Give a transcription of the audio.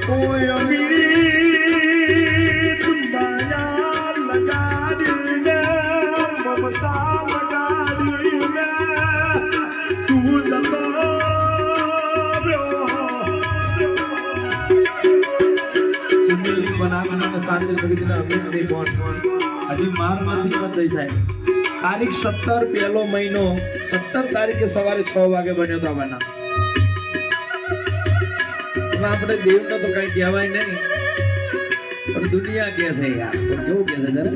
કોઈ અમીર માયા લગાડીને મમતા લગાડીને તું જતો સુનિલ બનાવીને શાંતિ કરી અમીર થઈ બોન હજી મારમાંથી મત થઈ સાહેબ તારીખ 17 પહેલો મહિનો 17 તારીખે સવારે 6 વાગે બન્યો હતો આવાના આપણે દેવનો તો કઈ કહેવાય નહીં પણ દુનિયા કે છે યાર કેવું કે છે જરા